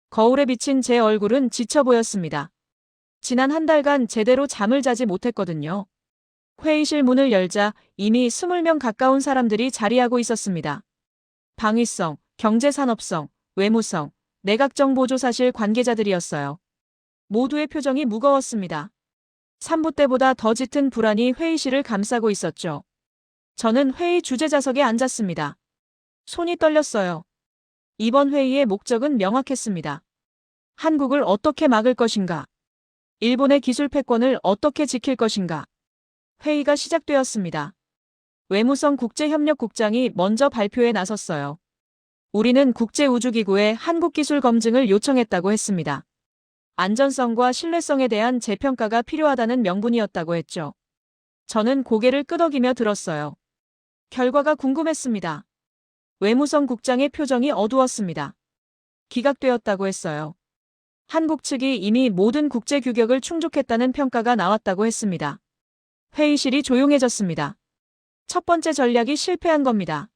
거울에 비친 제 얼굴은 지쳐 보였습니다. 지난 한 달간 제대로 잠을 자지 못했거든요. 회의실 문을 열자 이미 20명 가까운 사람들이 자리하고 있었습니다. 방위성, 경제산업성, 외무성, 내각정보조사실 관계자들이었어요. 모두의 표정이 무거웠습니다. 산부 때보다 더 짙은 불안이 회의실을 감싸고 있었죠. 저는 회의 주재자석에 앉았습니다. 손이 떨렸어요. 이번 회의의 목적은 명확했습니다. 한국을 어떻게 막을 것인가? 일본의 기술 패권을 어떻게 지킬 것인가? 회의가 시작되었습니다. 외무성 국제협력국장이 먼저 발표에 나섰어요. 우리는 국제우주기구에 한국기술 검증을 요청했다고 했습니다. 안전성과 신뢰성에 대한 재평가가 필요하다는 명분이었다고 했죠. 저는 고개를 끄덕이며 들었어요. 결과가 궁금했습니다. 외무성 국장의 표정이 어두웠습니다. 기각되었다고 했어요. 한국 측이 이미 모든 국제 규격을 충족했다는 평가가 나왔다고 했습니다. 회의실이 조용해졌습니다. 첫 번째 전략이 실패한 겁니다.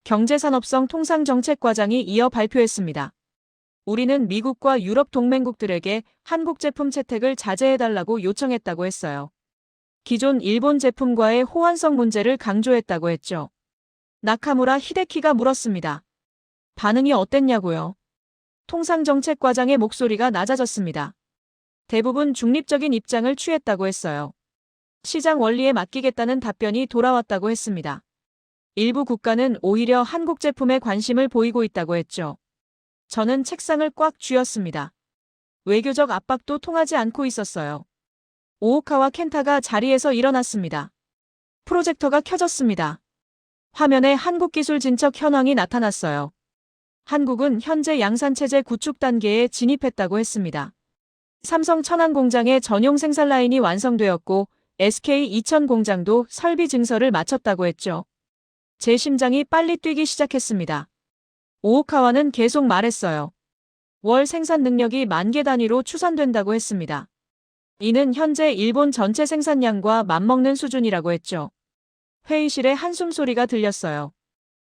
경제산업성 통상정책과장이 이어 발표했습니다. 우리는 미국과 유럽 동맹국들에게 한국 제품 채택을 자제해달라고 요청했다고 했어요. 기존 일본 제품과의 호환성 문제를 강조했다고 했죠. 나카무라 히데키가 물었습니다. 반응이 어땠냐고요? 통상정책과장의 목소리가 낮아졌습니다. 대부분 중립적인 입장을 취했다고 했어요. 시장 원리에 맡기겠다는 답변이 돌아왔다고 했습니다. 일부 국가는 오히려 한국 제품에 관심을 보이고 있다고 했죠. 저는 책상을 꽉 쥐었습니다. 외교적 압박도 통하지 않고 있었어요. 오오카와 켄타가 자리에서 일어났습니다. 프로젝터가 켜졌습니다. 화면에 한국기술 진척 현황이 나타났어요. 한국은 현재 양산체제 구축 단계에 진입했다고 했습니다. 삼성 천안 공장의 전용 생산 라인이 완성되었고 SK 이천 공장도 설비 증서를 마쳤다고 했죠. 제 심장이 빨리 뛰기 시작했습니다. 오오카와는 계속 말했어요. 월 생산 능력이 10,000개 단위로 추산된다고 했습니다. 이는 현재 일본 전체 생산량과 맞먹는 수준이라고 했죠. 회의실에 한숨 소리가 들렸어요.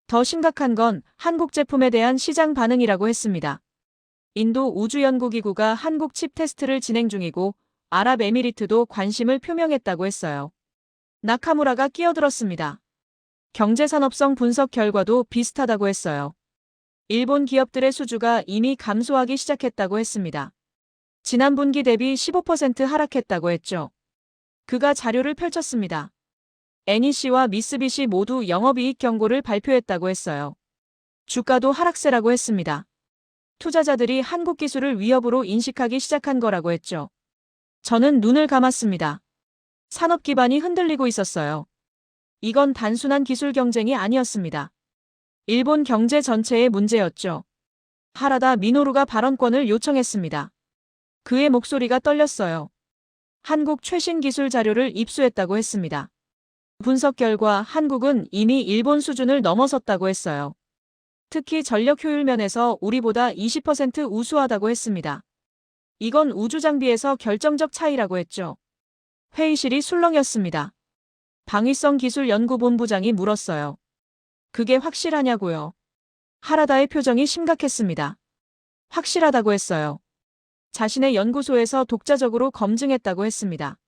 더 심각한 건 한국 제품에 대한 시장 반응이라고 했습니다. 인도 우주연구기구가 한국 칩 테스트를 진행 중이고 아랍에미리트도 관심을 표명했다고 했어요. 나카무라가 끼어들었습니다. 경제산업성 분석 결과도 비슷하다고 했어요. 일본 기업들의 수주가 이미 감소하기 시작했다고 했습니다. 지난 분기 대비 15% 하락했다고 했죠. 그가 자료를 펼쳤습니다. NEC와 미쓰비시 모두 영업이익 경고를 발표했다고 했어요. 주가도 하락세라고 했습니다. 투자자들이 한국 기술을 위협으로 인식하기 시작한 거라고 했죠. 저는 눈을 감았습니다. 산업 기반이 흔들리고 있었어요. 이건 단순한 기술 경쟁이 아니었습니다. 일본 경제 전체의 문제였죠. 하라다 미노루가 발언권을 요청했습니다. 그의 목소리가 떨렸어요. 한국 최신 기술 자료를 입수했다고 했습니다. 분석 결과 한국은 이미 일본 수준을 넘어섰다고 했어요. 특히 전력 효율 면에서 우리보다 20% 우수하다고 했습니다. 이건 우주 장비에서 결정적 차이라고 했죠. 회의실이 술렁였습니다. 방위성 기술 연구본부장이 물었어요. 그게 확실하냐고요? 하라다의 표정이 심각했습니다. 확실하다고 했어요. 자신의 연구소에서 독자적으로 검증했다고 했습니다.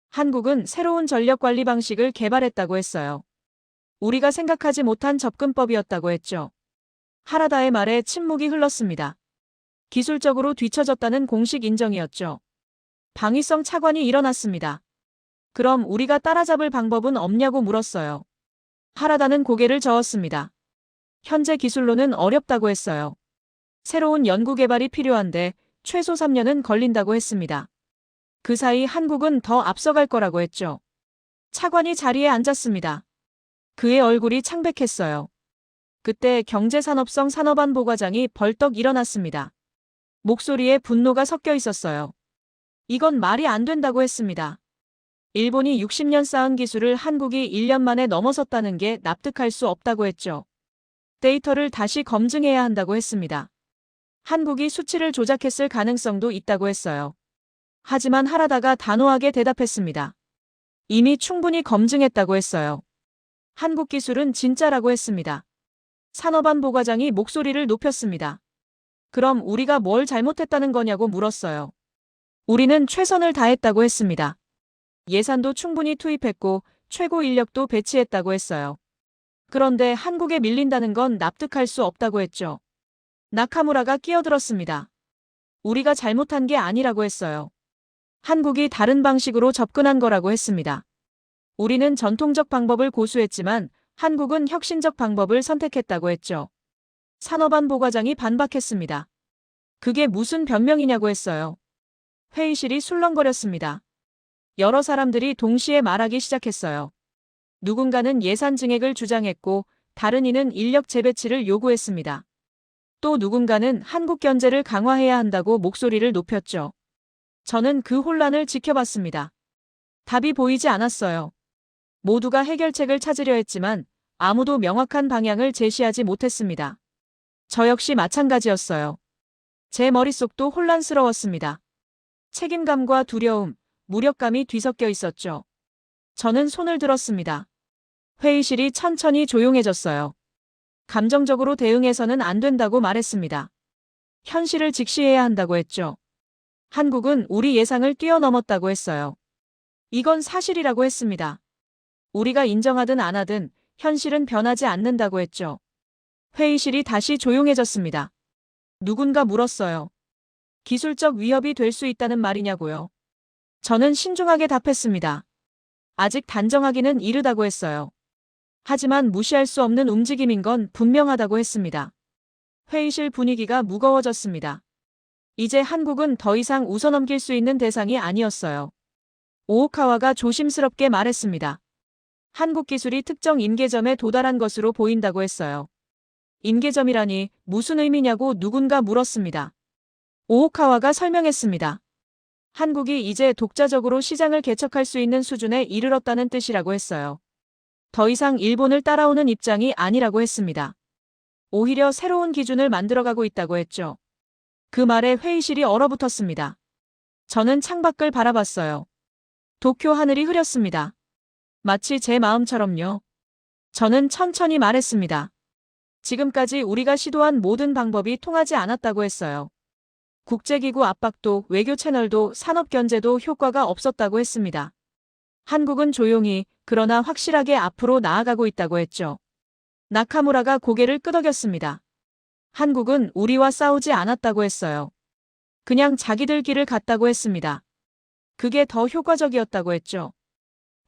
한국은 새로운 전력 관리 방식을 개발했다고 했어요. 우리가 생각하지 못한 접근법이었다고 했죠. 하라다의 말에 침묵이 흘렀습니다. 기술적으로 뒤처졌다는 공식 인정이었죠. 방위성 차관이 일어났습니다. 그럼 우리가 따라잡을 방법은 없냐고 물었어요. 하라다는 고개를 저었습니다. 현재 기술로는 어렵다고 했어요. 새로운 연구 개발이 필요한데 최소 3년은 걸린다고 했습니다. 그 사이 한국은 더 앞서갈 거라고 했죠. 차관이 자리에 앉았습니다. 그의 얼굴이 창백했어요. 그때 경제산업성 산업안보과장이 벌떡 일어났습니다. 목소리에 분노가 섞여 있었어요. 이건 말이 안 된다고 했습니다. 일본이 60년 쌓은 기술을 한국이 1년 만에 넘어섰다는 게 납득할 수 없다고 했죠. 데이터를 다시 검증해야 한다고 했습니다. 한국이 수치를 조작했을 가능성도 있다고 했어요. 하지만 하라다가 단호하게 대답했습니다. 이미 충분히 검증했다고 했어요. 한국 기술은 진짜라고 했습니다. 산업안보과장이 목소리를 높였습니다. 그럼 우리가 뭘 잘못했다는 거냐고 물었어요. 우리는 최선을 다했다고 했습니다. 예산도 충분히 투입했고 최고 인력도 배치했다고 했어요. 그런데 한국에 밀린다는 건 납득할 수 없다고 했죠. 나카무라가 끼어들었습니다. 우리가 잘못한 게 아니라고 했어요. 한국이 다른 방식으로 접근한 거라고 했습니다. 우리는 전통적 방법을 고수했지만 한국은 혁신적 방법을 선택했다고 했죠. 산업안보과장이 반박했습니다. 그게 무슨 변명이냐고 했어요. 회의실이 술렁거렸습니다. 여러 사람들이 동시에 말하기 시작했어요. 누군가는 예산 증액을 주장했고 다른 이는 인력 재배치를 요구했습니다. 또 누군가는 한국 견제를 강화해야 한다고 목소리를 높였죠. 저는 그 혼란을 지켜봤습니다. 답이 보이지 않았어요. 모두가 해결책을 찾으려 했지만 아무도 명확한 방향을 제시하지 못했습니다. 저 역시 마찬가지였어요. 제 머릿속도 혼란스러웠습니다. 책임감과 두려움, 무력감이 뒤섞여 있었죠. 저는 손을 들었습니다. 회의실이 천천히 조용해졌어요. 감정적으로 대응해서는 안 된다고 말했습니다. 현실을 직시해야 한다고 했죠. 한국은 우리 예상을 뛰어넘었다고 했어요. 이건 사실이라고 했습니다. 우리가 인정하든 안 하든 현실은 변하지 않는다고 했죠. 회의실이 다시 조용해졌습니다. 누군가 물었어요. 기술적 위협이 될 수 있다는 말이냐고요. 저는 신중하게 답했습니다. 아직 단정하기는 이르다고 했어요. 하지만 무시할 수 없는 움직임인 건 분명하다고 했습니다. 회의실 분위기가 무거워졌습니다. 이제 한국은 더 이상 웃어넘길 수 있는 대상이 아니었어요. 오오카와가 조심스럽게 말했습니다. 한국 기술이 특정 임계점에 도달한 것으로 보인다고 했어요. 임계점이라니 무슨 의미냐고 누군가 물었습니다. 오오카와가 설명했습니다. 한국이 이제 독자적으로 시장을 개척할 수 있는 수준에 이르렀다는 뜻이라고 했어요. 더 이상 일본을 따라오는 입장이 아니라고 했습니다. 오히려 새로운 기준을 만들어가고 있다고 했죠. 그 말에 회의실이 얼어붙었습니다. 저는 창밖을 바라봤어요. 도쿄 하늘이 흐렸습니다. 마치 제 마음처럼요. 저는 천천히 말했습니다. 지금까지 우리가 시도한 모든 방법이 통하지 않았다고 했어요. 국제기구 압박도 외교 채널도 산업 견제도 효과가 없었다고 했습니다. 한국은 조용히 그러나 확실하게 앞으로 나아가고 있다고 했죠. 나카무라가 고개를 끄덕였습니다. 한국은 우리와 싸우지 않았다고 했어요. 그냥 자기들 길을 갔다고 했습니다. 그게 더 효과적이었다고 했죠.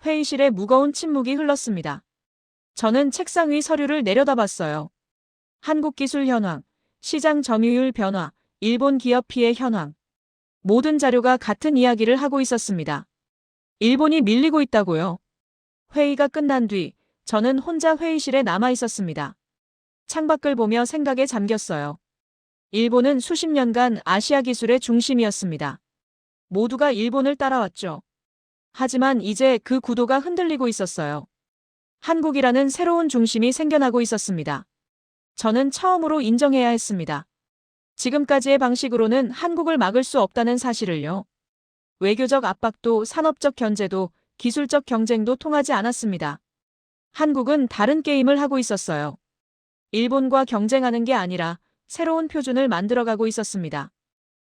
회의실에 무거운 침묵이 흘렀습니다. 저는 책상 위 서류를 내려다봤어요. 한국 기술 현황, 시장 점유율 변화, 일본 기업 피해 현황. 모든 자료가 같은 이야기를 하고 있었습니다. 일본이 밀리고 있다고요. 회의가 끝난 뒤 저는 혼자 회의실에 남아 있었습니다. 창밖을 보며 생각에 잠겼어요. 일본은 수십 년간 아시아 기술의 중심이었습니다. 모두가 일본을 따라왔죠. 하지만 이제 그 구도가 흔들리고 있었어요. 한국이라는 새로운 중심이 생겨나고 있었습니다. 저는 처음으로 인정해야 했습니다. 지금까지의 방식으로는 한국을 막을 수 없다는 사실을요. 외교적 압박도 산업적 견제도 기술적 경쟁도 통하지 않았습니다. 한국은 다른 게임을 하고 있었어요. 일본과 경쟁하는 게 아니라 새로운 표준을 만들어가고 있었습니다.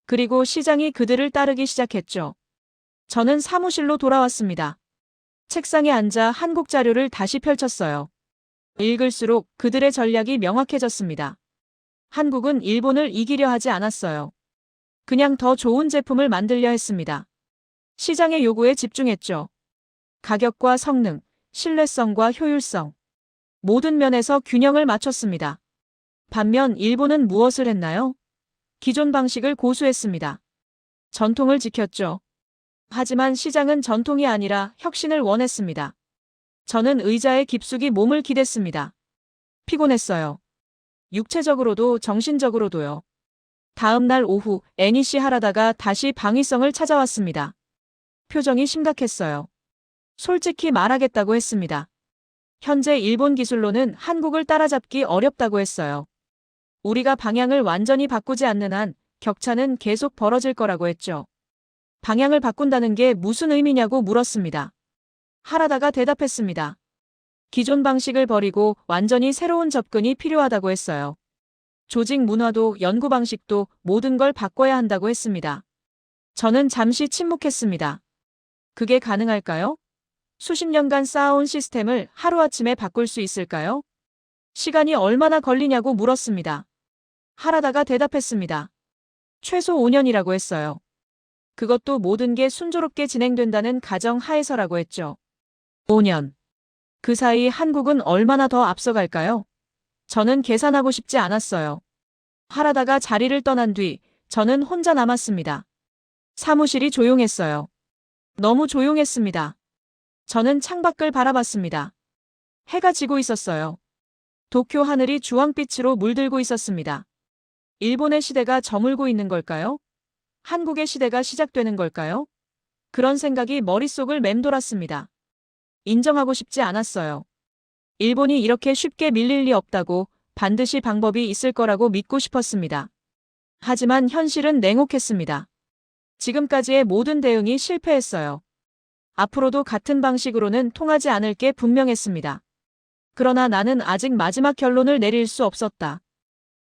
그리고 시장이 그들을 따르기 시작했죠. 저는 사무실로 돌아왔습니다. 책상에 앉아 한국 자료를 다시 펼쳤어요. 읽을수록 그들의 전략이 명확해졌습니다. 한국은 일본을 이기려 하지 않았어요. 그냥 더 좋은 제품을 만들려 했습니다. 시장의 요구에 집중했죠. 가격과 성능, 신뢰성과 효율성. 모든 면에서 균형을 맞췄습니다. 반면 일본은 무엇을 했나요? 기존 방식을 고수했습니다. 전통을 지켰죠. 하지만 시장은 전통이 아니라 혁신을 원했습니다. 저는 의자에 깊숙이 몸을 기댔습니다. 피곤했어요. 육체적으로도 정신적으로도요. 다음 날 오후 NEC 하라다가 다시 방위성을 찾아왔습니다. 표정이 심각했어요. 솔직히 말하겠다고 했습니다. 현재 일본 기술로는 한국을 따라잡기 어렵다고 했어요. 우리가 방향을 완전히 바꾸지 않는 한 격차는 계속 벌어질 거라고 했죠. 방향을 바꾼다는 게 무슨 의미냐고 물었습니다. 하라다가 대답했습니다. 기존 방식을 버리고 완전히 새로운 접근이 필요하다고 했어요. 조직 문화도 연구 방식도 모든 걸 바꿔야 한다고 했습니다. 저는 잠시 침묵했습니다. 그게 가능할까요? 수십 년간 쌓아온 시스템을 하루아침에 바꿀 수 있을까요? 시간이 얼마나 걸리냐고 물었습니다. 하라다가 대답했습니다. 최소 5년이라고 했어요. 그것도 모든 게 순조롭게 진행된다는 가정 하에서라고 했죠. 5년. 그 사이 한국은 얼마나 더 앞서갈까요? 저는 계산하고 싶지 않았어요. 하라다가 자리를 떠난 뒤 저는 혼자 남았습니다. 사무실이 조용했어요. 너무 조용했습니다. 저는 창밖을 바라봤습니다. 해가 지고 있었어요. 도쿄 하늘이 주황빛으로 물들고 있었습니다. 일본의 시대가 저물고 있는 걸까요? 한국의 시대가 시작되는 걸까요? 그런 생각이 머릿속을 맴돌았습니다. 인정하고 싶지 않았어요. 일본이 이렇게 쉽게 밀릴 리 없다고, 반드시 방법이 있을 거라고 믿고 싶었습니다. 하지만 현실은 냉혹했습니다. 지금까지의 모든 대응이 실패했어요. 앞으로도 같은 방식으로는 통하지 않을 게 분명했습니다. 그러나 나는 아직 마지막 결론을 내릴 수 없었다.